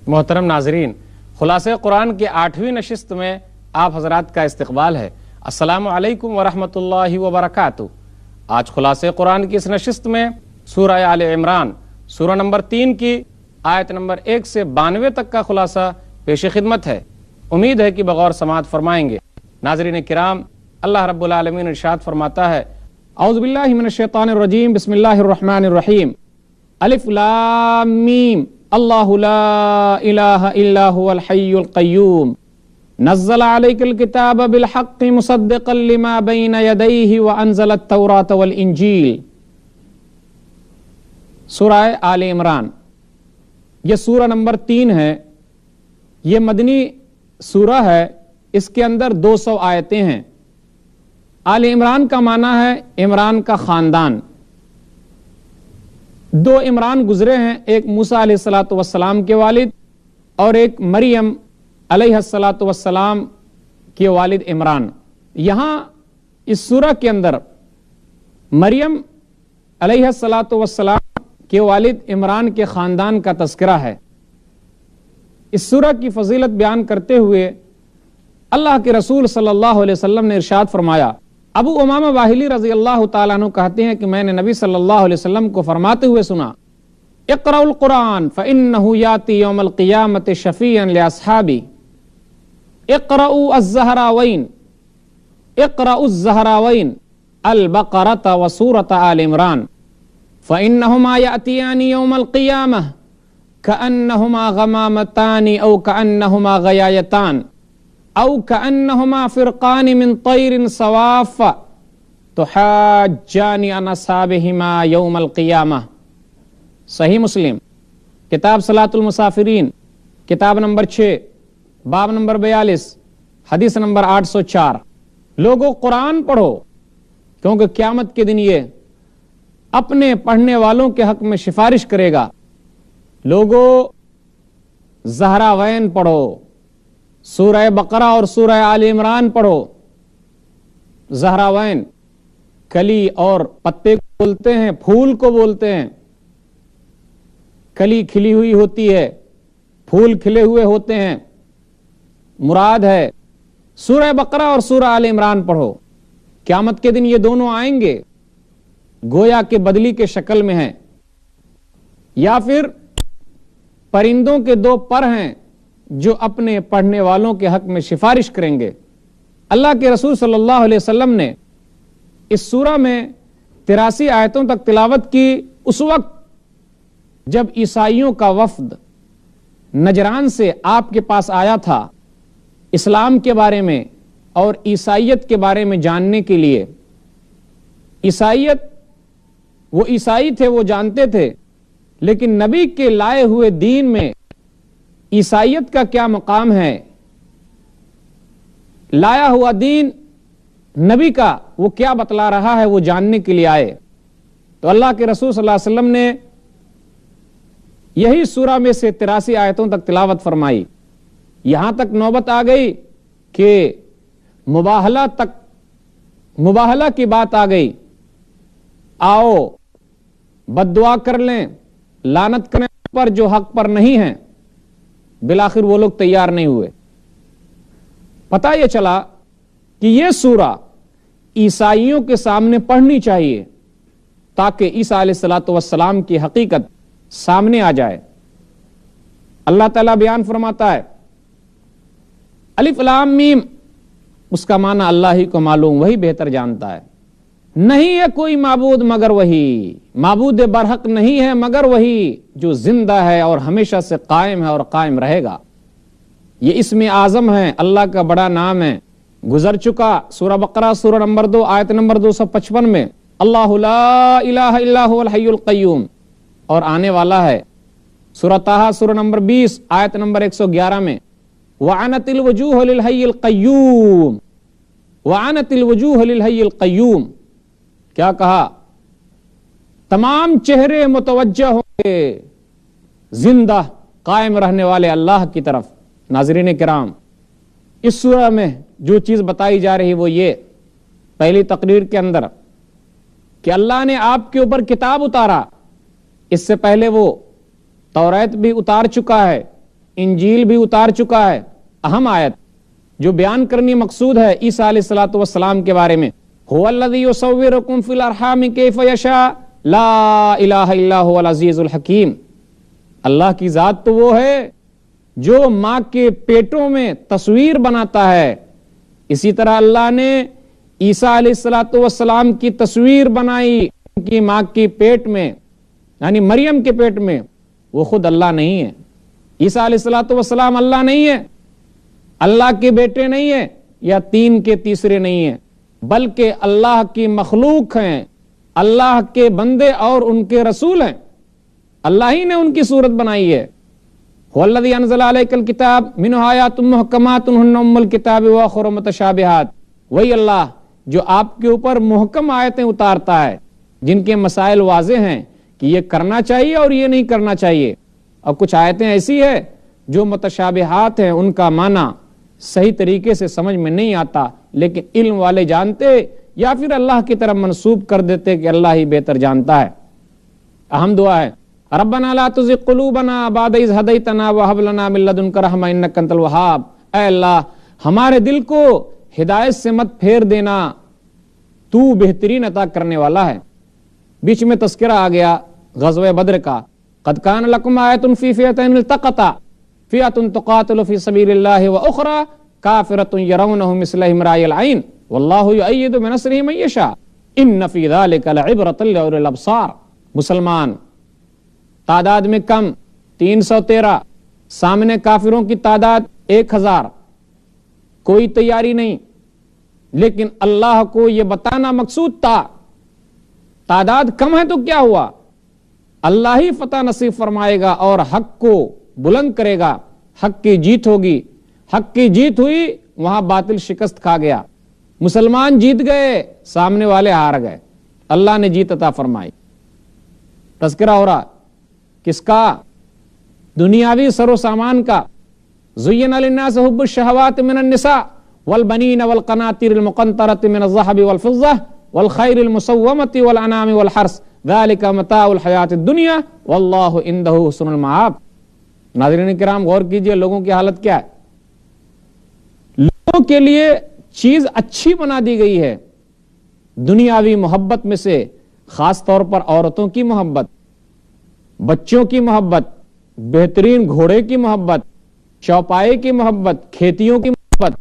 محترم ناظرین، خلاصہ قرآن کی 8ویں نشست میں آپ حضرات کا استقبال ہے۔ السلام علیکم ورحمۃ اللہ وبرکاتہ۔ آج خلاصہ قرآن کی اس نشست میں سورہ آل عمران سورہ نمبر 3 کی آیت نمبر 1 سے 92 تک کا خلاصہ پیش خدمت ہے۔ امید ہے کہ بغور سماعت فرمائیں گے۔ ناظرین کرام، اللہ رب العالمین ارشاد فرماتا ہے، اعوذ باللہ من الشیطان الرجیم، بسم اللہ الرحمن الرحیم، الف لام میم، اللہ لا الہ الا هو الحی القیوم، نزل علیک الکتاب بالحق مصدقا لما بین یدیہ وانزل التوراۃ والانجیل۔ سورہ آل عمران یہ سورہ نمبر 3 ہے، یہ مدنی سورہ ہے، اس کے اندر 200 آیتیں ہیں۔ آل عمران کا معنی ہے عمران کا خاندان۔ 2 عمران گزرے ہیں، ایک موسیٰ علیہ السلام کے والد اور ایک مریم علیہ السلام کے والد عمران۔ یہاں اس سورہ کے اندر مریم علیہ السلام کے والد عمران کے خاندان کا تذکرہ ہے۔ اس سورہ کی فضیلت بیان کرتے ہوئے اللہ کے رسول صلی اللہ علیہ وسلم نے ارشاد فرمایا، ابو امامہ باہلی رضی اللہ تعالیٰ عنہ کہتے ہیں کہ میں نے نبی صلی اللہ علیہ وسلم کو فرماتے ہوئے سنا، اقرأوا القرآن فإنه يأتي يوم القيامة شفيعا لأصحابه، اقرأوا الزهراوين البقرة وسورة آل عمران فإنهما يأتيان يوم القيامة كأنهما غمامتان أو كأنهما غيايتان او كأنهما فرقان من طير صواف تحاجان عن اصحابهما يوم القيامة۔ صحیح مسلم کتاب صلاۃ المسافرین، کتاب نمبر 6، باب نمبر 42، حدیث نمبر 804۔ لوگوں قرآن پڑھو کیونکہ قیامت کے دن یہ اپنے پڑھنے والوں کے حق میں سفارش کرے گا۔ لوگوں زہراوین پڑھو، سورہ بقرہ اور سورہ آل عمران پڑھو۔ زہراوین کلی اور پتے کو بولتے ہیں، پھول کو بولتے ہیں۔ کلی کھلی ہوئی ہوتی ہے، پھول کھلے ہوئے ہوتے ہیں، مراد ہے سورہ بقرہ اور سورہ آل عمران پڑھو۔ قیامت کے دن یہ دونوں آئیں گے، گویا کے بدلی کے شکل میں ہیں، یا پھر پرندوں کے 2 پر ہیں جو اپنے پڑھنے والوں کے حق میں سفارش کریں گے۔ اللہ کے رسول صلی اللہ علیہ وسلم نے اس سورہ میں 83 آیتوں تک تلاوت کی اس وقت جب عیسائیوں کا وفد نجران سے آپ کے پاس آیا تھا اسلام کے بارے میں اور عیسائیت کے بارے میں جاننے کے لیے۔ عیسائیت، وہ عیسائی تھے، وہ جانتے تھے، لیکن نبی کے لائے ہوئے دین میں عیسائیت کا کیا مقام ہے، لایا ہوا دین نبی کا وہ کیا بتلا رہا ہے، وہ جاننے کے لیے آئے۔ تو اللہ کے رسول صلی اللہ علیہ وسلم نے یہی سورہ میں سے 83 آیتوں تک تلاوت فرمائی۔ یہاں تک نوبت آ گئی کہ مباہلہ کی بات آ گئی، آؤ بد دعا کر لیں، لعنت کرنے پر جو حق پر نہیں ہیں۔ بالآخر وہ لوگ تیار نہیں ہوئے۔ پتہ یہ چلا کہ یہ سورہ عیسائیوں کے سامنے پڑھنی چاہیے تاکہ عیسیٰ علیہ السلام کی حقیقت سامنے آ جائے۔ اللہ تعالیٰ بیان فرماتا ہے، الف لام میم، اس کا معنی اللہ ہی کو معلوم، وہی بہتر جانتا ہے۔ نہیں ہے کوئی معبود مگر وہی، معبود برحق نہیں ہے مگر وہی جو زندہ ہے اور ہمیشہ سے قائم ہے اور قائم رہے گا۔ یہ اسم اعظم ہے، اللہ کا بڑا نام ہے۔ گزر چکا سورہ بقرہ سورہ نمبر 2 آیت نمبر 255 میں اللہ لا الہ الا هو الحی القیوم، اور آنے والا ہے سورہ طٰہٰ سورہ نمبر 20 آیت نمبر 111 میں وعنت الوجوہ للحی القیوم، وعنت الوجوہ للحی القیوم۔ کیا کہا؟ تمام چہرے متوجہ ہوں گے زندہ قائم رہنے والے اللہ کی طرف۔ ناظرین کرام، اس سورہ میں جو چیز بتائی جا رہی وہ یہ پہلی تقریر کے اندر کہ اللہ نے آپ کے اوپر کتاب اتارا، اس سے پہلے وہ توریت بھی اتار چکا ہے، انجیل بھی اتار چکا ہے. اہم آیت جو بیان کرنی مقصود ہے عیسیٰ علیہ الصلوۃ والسلام کے بارے میں، هو الذی یصورکم فی الارحام کیف یشاء لا الہ الا هو العزیز الحکیم. اللہ کی ذات تو وہ ہے جو ماں کے پیٹوں میں تصویر بناتا ہے، اسی طرح اللہ نے عیسیٰ علیہ الصلوۃ والسلام کی تصویر بنائی ان کی ماں کے پیٹ میں، یعنی مریم کے پیٹ میں. وہ خود اللہ نہیں ہے. عیسیٰ علیہ الصلوۃ والسلام اللہ نہیں ہے، اللہ کے بیٹے نہیں ہیں یا تین کے تیسرے نہیں ہیں، بلکہ اللہ کی مخلوق ہیں، اللہ کے بندے اور ان کے رسول ہیں. اللہ ہی نے ان کی صورت بنائی ہے. والذی انزل علیک الکتاب منہ آیات محکمات ہن ام الکتاب واخر متشابہات. وہی اللہ جو آپ کے اوپر محکم آیتیں اتارتا ہے جن کے مسائل واضح ہیں کہ یہ کرنا چاہیے اور یہ نہیں کرنا چاہیے، اور کچھ آیتیں ایسی ہے جو متشابہات ہیں، ان کا معنی صحیح طریقے سے سمجھ میں نہیں آتا، لیکن علم والے جانتے یا پھر اللہ کی طرف منسوب کر دیتے کہ اللہ ہی بہتر جانتا ہے. اہم دعا ہے ربنا لا تزغ قلوبنا بعد اذ هديتنا وهب لنا من لدنك رحمة انك انت الوهاب. اے اللہ ہمارے دل کو ہدایت سے مت پھیر دینا، تو بہترین عطا کرنے والا ہے. بیچ میں تذکرہ آ گیا غزوہ بدر کا. قد كان لكم آية في فئتين التقتا فئة تقاتل في سبيل الله واخرى كافرة يرونهم مثلهم رأي العين والله يؤيد بنصره من يشاء ان في ذلك لعبرة لأولي الابصار. مسلمان تعداد میں کم 313، سامنے کافروں کی تعداد 1000، کوئی تیاری نہیں، لیکن اللہ کو یہ بتانا مقصود تھا تعداد کم ہے تو کیا ہوا، اللہ ہی فتح نصیب فرمائے گا اور حق کو بلند کرے گا، حق کی جیت ہوگی. حق کی جیت ہوئی، وہاں باطل شکست کھا گیا، مسلمان جیت گئے، سامنے والے ہار گئے، اللہ نے جیت عطا فرمائی. تذکرہ ہو رہا کس کا؟ دنیاوی سر و سامان کا. زین للناس حب الشہوات من النساء والبنین والقناطیر المقنطرۃ من الذهب والفضة والخیل المسومۃ والانعام والحرث ذلک متاع الحیاۃ الدنیا واللہ عندہ حسن المآب. ناظرین کرام غور کیجئے، لوگوں کی حالت کیا ہے. لوگوں کے لیے چیز اچھی بنا دی گئی ہے، دنیاوی محبت میں سے خاص طور پر عورتوں کی محبت، بچوں کی محبت، بہترین گھوڑے کی محبت، چوپائے کی محبت، کھیتیوں کی محبت،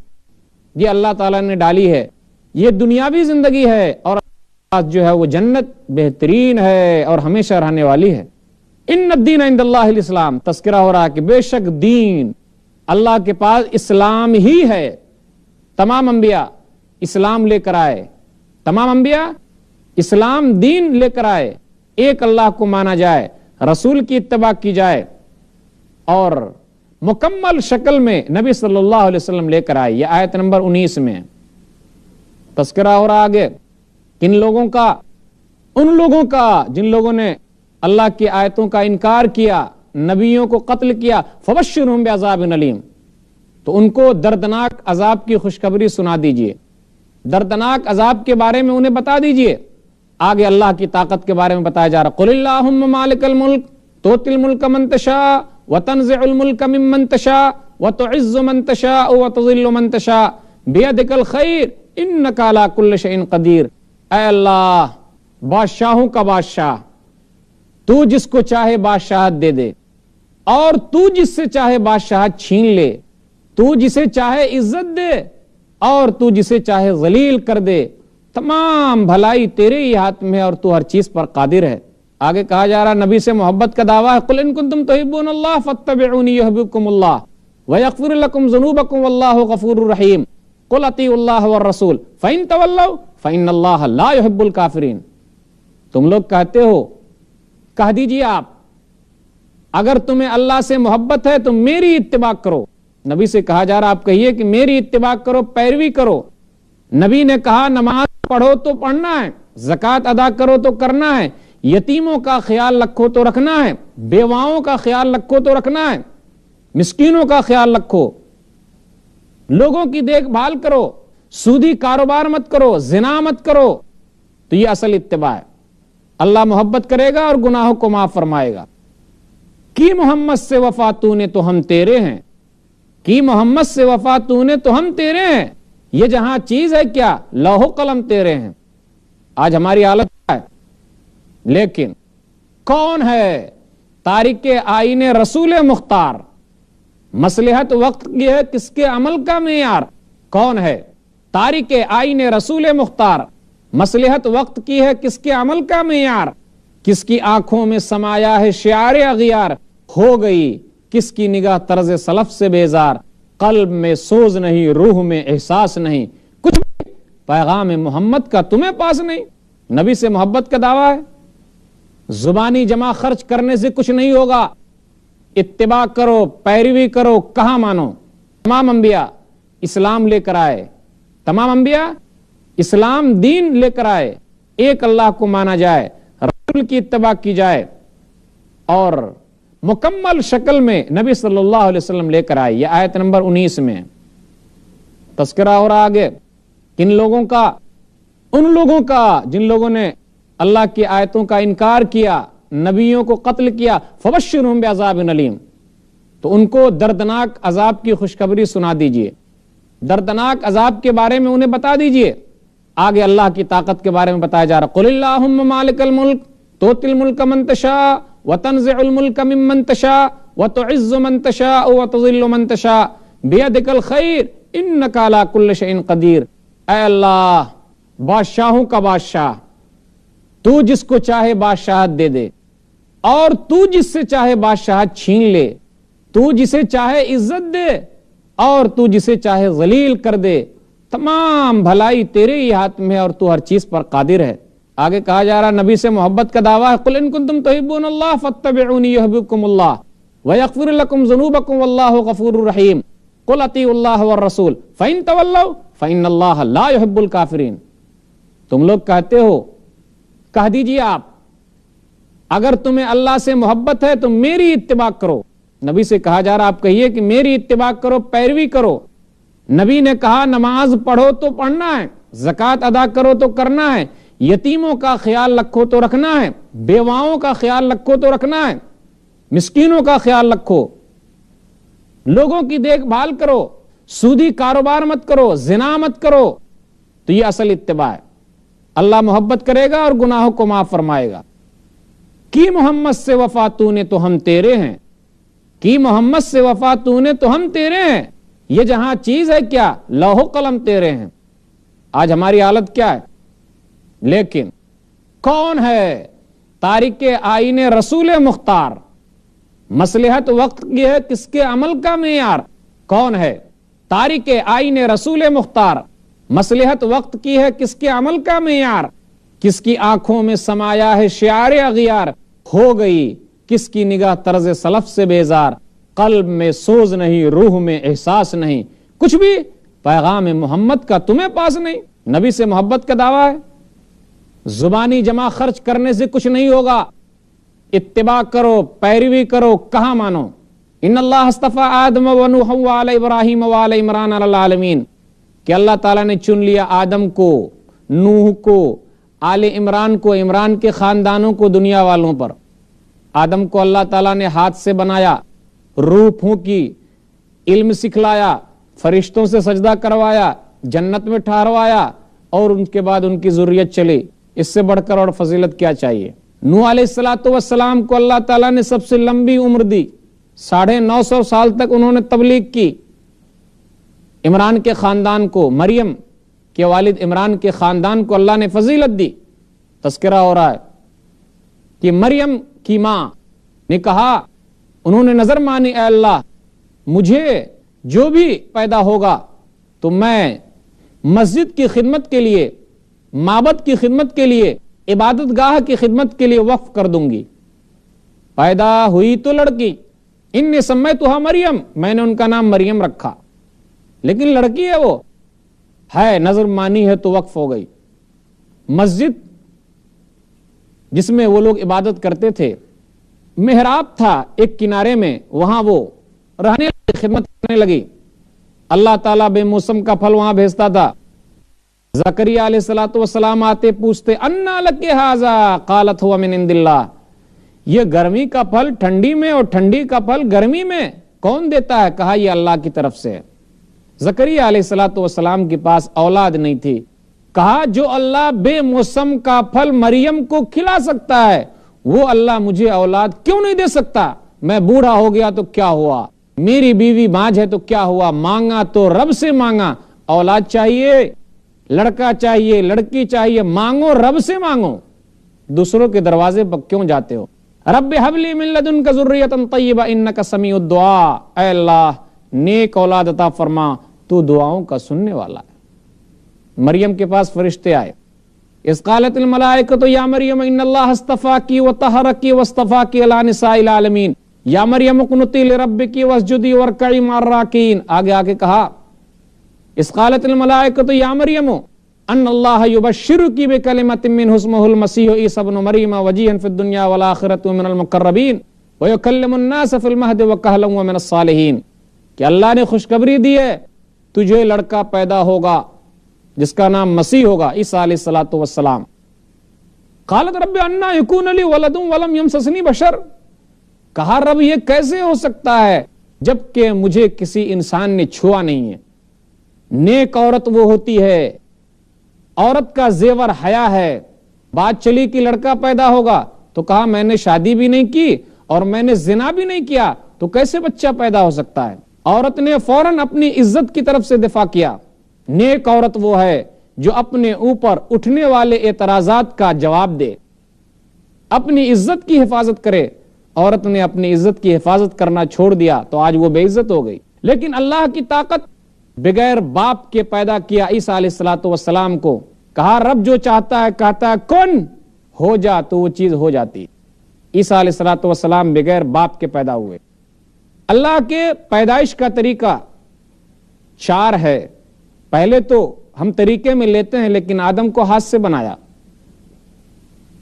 یہ اللہ تعالیٰ نے ڈالی ہے. یہ دنیاوی زندگی ہے، اور جو ہے وہ جنت بہترین ہے اور ہمیشہ رہنے والی ہے. ان الدین عند اللہ الاسلام. تذکرہ ہو رہا کہ بے شک دین اللہ کے پاس اسلام ہی ہے. تمام انبیاء اسلام لے کر آئے، تمام انبیاء اسلام دین لے کر آئے. ایک اللہ کو مانا جائے، رسول کی اتباع کی جائے، اور مکمل شکل میں نبی صلی اللہ علیہ وسلم لے کر آئے. یہ آیت نمبر 19 میں تذکرہ ہو رہا آگے کن لوگوں کا؟ ان لوگوں کا جن لوگوں نے اللہ کی آیتوں کا انکار کیا، نبیوں کو قتل کیا. فبشرہم بعذاب علیم. تو ان کو دردناک عذاب کی خوشخبری سنا دیجئے، دردناک عذاب کے بارے میں انہیں بتا دیجئے. آگے اللہ کی طاقت کے بارے میں بتایا جا رہا قل اللہم مالک الملک تؤتی الملک من تشاء وتنزع الملک ممن تشاء وتعز من تشاء وتذل من تشاء بیدک الخیر انک علی کل شیء قدیر. اے اللہ بادشاہوں کا بادشاہ، تو جس کو چاہے بادشاہت دے دے اور تو جس سے چاہے بادشاہت چھین لے، تو جسے چاہے عزت دے اور تو جسے چاہے ذلیل کر دے. تمام بھلائی تیرے ہی ہاتھ میں ہے اور تو ہر چیز پر قادر ہے. آگے کہا جا رہا نبی سے محبت کا دعویٰ ہے قل ان کنتم تحبون اللہ فاتبعونی یحببکم اللہ ویغفر لکم ذنوبکم واللہ غفور رحیم. قل اطیعوا اللہ والرسول فإن تولوا فإن اللہ لا يحب الکافرین. تم لوگ کہتے ہو، کہہ دیجئے آپ، اگر تمہیں اللہ سے محبت ہے تو میری اتباع کرو. نبی سے کہا جا رہا آپ کہیے کہ میری اتباع کرو، پیروی کرو. نبی نے کہا نماز پڑھو تو پڑھنا ہے، زکوٰۃ ادا کرو تو کرنا ہے، یتیموں کا خیال رکھو تو رکھنا ہے، بیواؤں کا خیال رکھو تو رکھنا ہے، مسکینوں کا خیال رکھو، لوگوں کی دیکھ بھال کرو، سودی کاروبار مت کرو، زنا مت کرو. تو یہ اصل اتباع ہے. اللہ محبت کرے گا اور گناہوں کو معاف فرمائے گا. کی محمد سے وفا تو نے تو ہم تیرے ہیں، کی محمد سے وفا تو نے تو ہم تیرے ہیں، یہ جہاں چیز ہے کیا لوح و قلم تیرے ہیں۔ آج ہماری حالت کیا ہے؟ لیکن کون ہے تارک آئین رسول مختار؟ مصلحت وقت کی ہے کس کے عمل کا معیار؟ کون ہے تارک آئین رسول مختار؟ مصلحت وقت کی ہے کس کے عمل کا معیار؟ کس کی آنکھوں میں سمایا ہے شعار اغیار؟ ہو گئی کس کی نگاہ طرز سلف سے بیزار؟ قلب میں سوز نہیں، روح میں احساس نہیں، کچھ بھی پیغام محمد کا تمہیں پاس نہیں۔ نبی سے محبت کا دعویٰ ہے، زبانی جمع خرچ کرنے سے کچھ نہیں ہوگا، اتباع کرو، پیروی کرو، کہاں مانو۔ تمام انبیاء اسلام لے کر آئے، تمام انبیاء اسلام دین لے کر آئے، ایک اللہ کو مانا جائے، رسول کی اتباع کی جائے، اور مکمل شکل میں نبی صلی اللہ علیہ وسلم لے کر آئے۔ یہ آیت نمبر 19 میں تذکرہ ہو رہا آگے کن لوگوں کا؟ ان لوگوں کا جن لوگوں نے اللہ کی آیتوں کا انکار کیا، نبیوں کو قتل کیا۔ فبشرہم بعذاب علیم، تو ان کو دردناک عذاب کی خوشخبری سنا دیجئے، دردناک عذاب کے بارے میں انہیں بتا دیجئے۔ آگے اللہ کی طاقت کے بارے میں بتایا جا رہا، قل اللہم مالک الملک تؤتی الملک من تشاء وتنزع الملک ممن تشاء وتعز من تشاء وتذل من تشاء بیدک الخیر انک علی کل شیء قدیر۔ اے اللہ بادشاہوں کا بادشاہ، تو جس کو چاہے بادشاہت دے دے، اور تو جس سے چاہے بادشاہت چھین لے، تو جسے چاہے عزت دے اور تو جسے چاہے ذلیل کر دے، تمام بھلائی تیرے ہی ہاتھ میں ہے اور تو ہر چیز پر قادر ہے۔ آگے کہا جا رہا نبی سے محبت کا دعویٰ ہے، قل ان کنتم تحبون اللہ فاتبعونی یحببکم اللہ ویغفر لکم ذنوبکم واللہ غفور رحیم، قل اطیعوا اللہ والرسول فإن تولوا فإن اللہ لا يحب الکافرین۔ تم لوگ کہتے ہو، کہہ دیجئے آپ، اگر تمہیں اللہ سے محبت ہے تو میری اتباع کرو۔ نبی سے کہا جا رہا آپ کہیے کہ میری اتباع کرو، پیروی کرو۔ نبی نے کہا نماز پڑھو تو پڑھنا ہے، زکوٰۃ ادا کرو تو کرنا ہے، یتیموں کا خیال رکھو تو رکھنا ہے، بیواؤں کا خیال رکھو تو رکھنا ہے، مسکینوں کا خیال رکھو، لوگوں کی دیکھ بھال کرو، سودی کاروبار مت کرو، زنا مت کرو۔ تو یہ اصل اتباع ہے۔ اللہ محبت کرے گا اور گناہوں کو معاف فرمائے گا۔ کی محمد سے وفا تو نے تو ہم تیرے ہیں، کی محمد سے وفا تو نے تو ہم تیرے ہیں، یہ جہاں چیز ہے کیا لوح و قلم تیرے ہیں۔ آج ہماری حالت کیا ہے؟ لیکن کون ہے تارک آئین رسول مختار؟ مصلحت وقت کی ہے کس کے عمل کا معیار؟ کون ہے تارک آئین رسول مختار؟ مصلحت وقت کی ہے کس کے عمل کا معیار؟ کس کی آنکھوں میں سمایا ہے شعار اغیار؟ ہو گئی کس کی نگاہ طرز سلف سے بیزار؟ قلب میں سوز نہیں، روح میں احساس نہیں، کچھ بھی پیغام محمد کا تمہیں پاس نہیں۔ نبی سے محبت کا دعویٰ ہے، زبانی جمع خرچ کرنے سے کچھ نہیں ہوگا، اتباع کرو، پیروی کرو، کہاں مانو۔ ان اللہ اصطفیٰ آدم و نوح وآل ابراہیم وآل عمران علی العالمین، کہ اللہ تعالیٰ نے چن لیا آدم کو، نوح کو، آل عمران کو، عمران کے خاندانوں کو دنیا والوں پر۔ آدم کو اللہ تعالیٰ نے ہاتھ سے بنایا، روح پھونکی، علم سکھلایا، فرشتوں سے سجدہ کروایا، جنت میں ٹھہروایا، اور ان کے بعد ان کی ذریت چلی۔ اس سے بڑھ کر اور فضیلت کیا چاہیے؟ نوح علیہ السلام کو اللہ تعالیٰ نے سب سے لمبی عمر دی، 950 سال تک انہوں نے تبلیغ کی۔ عمران کے خاندان کو، مریم کے والد عمران کے خاندان کو اللہ نے فضیلت دی۔ تذکرہ ہو رہا ہے کہ مریم کی ماں نے کہا، انہوں نے نظر مانی، اے اللہ مجھے جو بھی پیدا ہوگا تو میں مسجد کی خدمت کے لیے، معبد کی خدمت کے لیے، عبادت گاہ کی خدمت کے لیے وقف کر دوں گی۔ پیدا ہوئی تو لڑکی، انی سمیتھا مریم، میں نے ان کا نام مریم رکھا، لیکن لڑکی ہے، وہ ہے نظر مانی ہے تو وقف ہو گئی۔ مسجد جس میں وہ لوگ عبادت کرتے تھے، محراب تھا ایک کنارے میں، وہاں وہ رہنے لگی، خدمت کرنے لگی۔ اللہ تعالیٰ بے موسم کا پھل وہاں بھیجتا تھا۔ زکریا علیہ السلام آتے پوچھتے، انا لک ھذا قالت هو من عند اللہ، یہ گرمی کا پھل ٹھنڈی میں اور ٹھنڈی کا پھل گرمی میں کون دیتا ہے؟ کہا یہ اللہ کی طرف سے ہے۔ زکریا علیہ الصلوۃ والسلام کے پاس اولاد نہیں تھی، کہا جو اللہ بے موسم کا پھل مریم کو کھلا سکتا ہے وہ اللہ مجھے اولاد کیوں نہیں دے سکتا؟ میں بوڑھا ہو گیا تو کیا ہوا، میری بیوی ماجھ ہے تو کیا ہوا، مانگا تو رب سے مانگا، اولاد چاہیے، لڑکا چاہیے، لڑکی چاہیے، مانگو رب سے مانگو، دوسروں کے دروازے پر کیوں جاتے ہو؟ رب حب لی من لدنک ذریۃ طیبہ انک سمیع الدعاء، اے اللہ نیک اولاد عطا فرما، تو دعاؤں کا سننے والا ہے۔ مریم کے پاس فرشتے آئے، اذ قالت الملائکۃ یا مریم ان اللہ اصطفاکی وطہرکی واصطفاکی علی نساء العالمین یا مریم اقنتی لربکی واسجدی وارکعی مع الراکعین۔ آگے کہا اذ قالت الملائکۃ یا مریم ان اللہ یبشرکی بکلمۃ منہ اسمہ المسیح عیسی ابن مریم وجیہا فی الدنیا والآخرۃ من المقربین ویکلم الناس فی المہد وکہلا ومن الصالحین، کہ اللہ نے خوشخبری دی ہے تجھے لڑکا پیدا ہوگا جس کا نام مسیح ہوگا، عیسیٰ علیہ الصلوۃ والسلام۔ قالت رب انا یکون لی ولد ولم یمسسنی بشر، کہا رب یہ کیسے ہو سکتا ہے جبکہ مجھے کسی انسان نے چھوا نہیں ہے۔ نیک عورت وہ ہوتی ہے، عورت کا زیور حیا ہے، بات چلی کہ لڑکا پیدا ہوگا تو کہا میں نے شادی بھی نہیں کی اور میں نے زنا بھی نہیں کیا تو کیسے بچہ پیدا ہو سکتا ہے؟ عورت نے فوراً اپنی عزت کی طرف سے دفاع کیا۔ نیک عورت وہ ہے جو اپنے اوپر اٹھنے والے اعتراضات کا جواب دے، اپنی عزت کی حفاظت کرے۔ عورت نے اپنی عزت کی حفاظت کرنا چھوڑ دیا تو آج وہ بے عزت ہو گئی۔ لیکن اللہ کی طاقت، بغیر باپ کے پیدا کیا عیسیٰ علیہ الصلوۃ والسلام کو، کہا رب جو چاہتا ہے کہتا ہے کن ہو جا تو وہ چیز ہو جاتی۔ عیسیٰ علیہ الصلوۃ والسلام بغیر باپ کے پیدا ہوئے۔ اللہ کے پیدائش کا طریقہ 4 ہے۔ پہلے تو ہم طریقے میں لیتے ہیں لیکن آدم کو ہاتھ سے بنایا،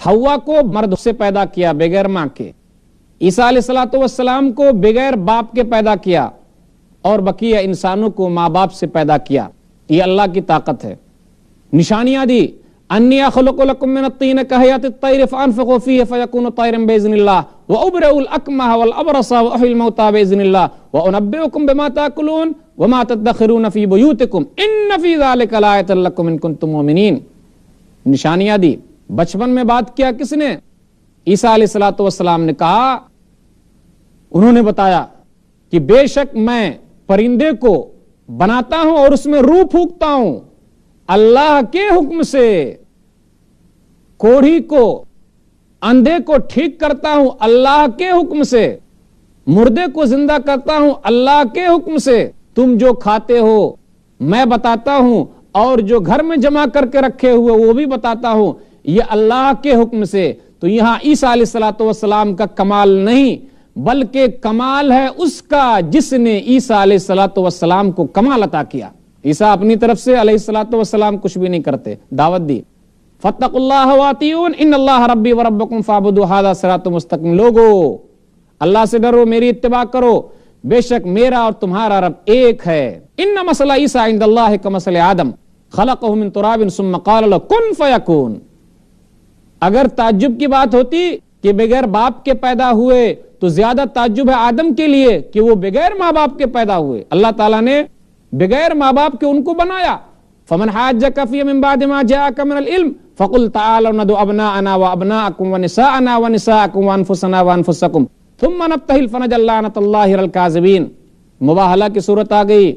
حوا کو مرد سے پیدا کیا بغیر ماں کے، عیسیٰ علیہ الصلوۃ والسلام کو بغیر باپ کے پیدا کیا، اور بقیہ انسانوں کو ماں باپ سے پیدا کیا۔ یہ اللہ کی طاقت ہے۔ نشانیاں دی، انی اخلق لکم من الطین کہیات الطیر فانفخ فیہ فیکون طیرا باذن اللہ وابرئ الاکمہ والابرص واحیی الموتى باذن اللہ وانبئکم بما تاکلون وما تدخرون فی بیوتکم ان فی ذلک لآیۃ لکم ان کنتم مؤمنین۔ نشانیاں دی۔ بچپن میں بات کیا کس نے؟ عیسیٰ علیہ الصلوۃ والسلام نے کہا، انہوں نے بتایا کہ بے شک میں پرندے کو بناتا ہوں اور اس میں روح پھونکتا ہوں اللہ کے حکم سے، کوڑھی کو اندھے کو ٹھیک کرتا ہوں اللہ کے حکم سے، مردے کو زندہ کرتا ہوں اللہ کے حکم سے، تم جو کھاتے ہو میں بتاتا ہوں، اور جو گھر میں جمع کر کے رکھے ہوئے وہ بھی بتاتا ہوں، یہ اللہ کے حکم سے۔ تو یہاں عیسیٰ علیہ الصلوۃ والسلام کا کمال نہیں بلکہ کمال ہے اس کا جس نے عیسیٰ علیہ الصلوۃ والسلام کو کمال عطا کیا۔ عیسیٰ اپنی طرف سے علیہ الصلوۃ والسلام کچھ بھی نہیں کرتے، دعوت دی، فاتقوا اللہ واطیعون ان اللہ ربی وربکم فاعبدوا ھذا صراط مستقیم۔ لوگو اللہ سے ڈرو، میری اتباع کرو، بے شک میرا اور تمہارا رب ایک ہے۔ ان مثل عیسیٰ عند اللہ کمثل آدم خلقہ من تراب ثم قال له کن فیکون۔ اگر تعجب کی بات ہوتی کہ بغیر باپ کے پیدا ہوئے تو زیادہ تعجب ہے آدم کے لیے کہ وہ بغیر ماں باپ کے پیدا ہوئے۔ اللہ تعالیٰ نے بغیر ماں باپ کے ان کو بنایا۔ فمن حاجک فی من بعد ما جاءک من العلم فقل تعالوا ندعو ابناءنا وابناءکم ونساءنا ونساءکم وانفسنا وانفسکم ثم نبتہل فنجعل لعنۃ اللہ علی الکاذبین۔ مباہلہ کی صورت آ گئی،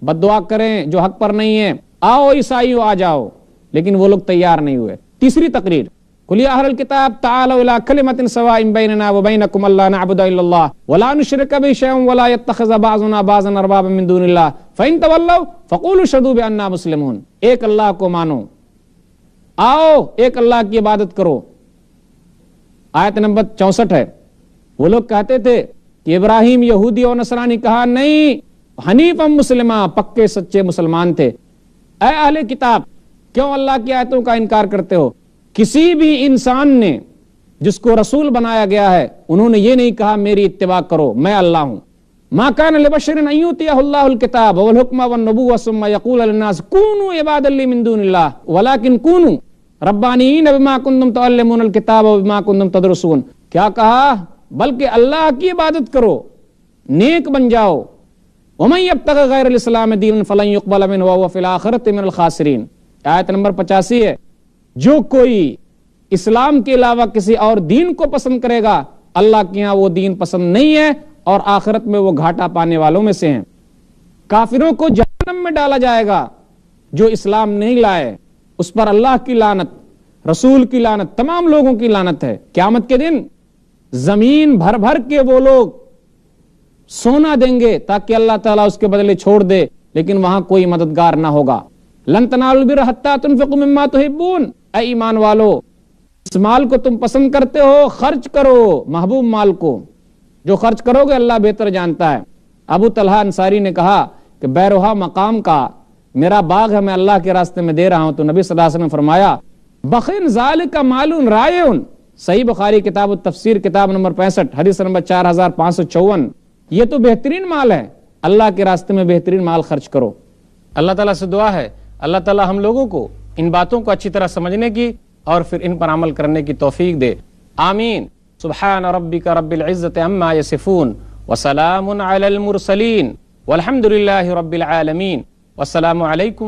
بد دعا کریں جو حق پر نہیں ہے، آؤ عیسائیوں آ جاؤ، لیکن وہ لوگ تیار نہیں ہوئے۔ تیسری تقریر، قل یا اہل الکتاب تعالوا الی کلمۃ سواء بیننا وبینکم الا نعبد الا اللہ ولا نشرک به شیئا ولا یتخذ بعضنا بعضا اربابا من دون اللہ فان تولوا فقولوا اشہدوا بأننا مسلمون۔ ایک اللہ کو مانو، آؤ ایک اللہ کی عبادت کرو۔ آیت نمبر 64 ہے۔ وہ لوگ کہتے تھے کہ ابراہیم یہودی اور نصرانی، کہا نہیں، حنیف مسلمہ، پکے سچے مسلمان تھے۔ اے اہل کتاب، کیوں اللہ کی آیتوں کا انکار کرتے ہو؟ کسی بھی انسان نے جس کو رسول بنایا گیا ہے انہوں نے یہ نہیں کہا میری اتباع کرو، میں اللہ ہوں۔ ما کان لبشر ان یؤتیہ اللہ الکتاب والحکم والنبوۃ ثم یقول للناس کونوا عبادا لی من دون اللہ ولکن کونوا ربانیین بما کنتم تعلمون الکتاب وبما کنتم تدرسون۔ کیا کہا؟ بلکہ اللہ کی عبادت کرو، نیک بن جاؤ. وَمَن يَبْتَغِ غَيْرَ الْإِسْلَامِ دِينًا فَلَن يُقْبَلَ مِنْهُ وَهُوَ فِي الْآخِرَةِ مِنَ الْخَاسِرِينَ. آیت نمبر 85 ہے. جو کوئی اسلام کے علاوہ کسی اور دین کو پسند کرے گا، اللہ کے ہاں وہ دین پسند نہیں ہے اور آخرت میں وہ گھاٹا پانے والوں میں سے ہیں. کافروں کو جہنم میں ڈالا جائے گا. جو اسلام نہیں لائے اس پر اللہ کی لعنت، رسول کی لعنت، تمام لوگوں کی لعنت ہے. قیامت کے دن زمین بھر بھر کے وہ لوگ سونا دیں گے تاکہ اللہ تعالیٰ اس کے بدلے چھوڑ دے، لیکن وہاں کوئی مددگار نہ ہوگا. لن تنالوا البر حتى تنفقوا مما تحبون. اے ایمان والو، اس مال کو تم پسند کرتے ہو خرچ کرو، محبوب مال کو جو خرچ کرو گے اللہ بہتر جانتا ہے. ابو طلحہ انصاری نے کہا کہ بیروہا مقام کا میرا باغ ہے، میں اللہ کے راستے میں دے رہا ہوں. تو نبی صلی اللہ علیہ وسلم نے فرمایا بخن ذالک مال رائع. صحیح بخاری کتاب التفسیر کتاب نمبر 65 حدیث نمبر 4554. یہ تو بہترین مال ہے، اللہ کے راستے میں بہترین مال خرچ کرو. اللہ تعالیٰ سے دعا ہے اللہ تعالیٰ ہم لوگوں کو ان باتوں کو اچھی طرح سمجھنے کی اور پھر ان پر عمل کرنے کی توفیق دے. آمین. سبحان ربک رب العزت عما یصفون وسلام علی المرسلین والحمد للہ رب العالمین. والسلام علیکم.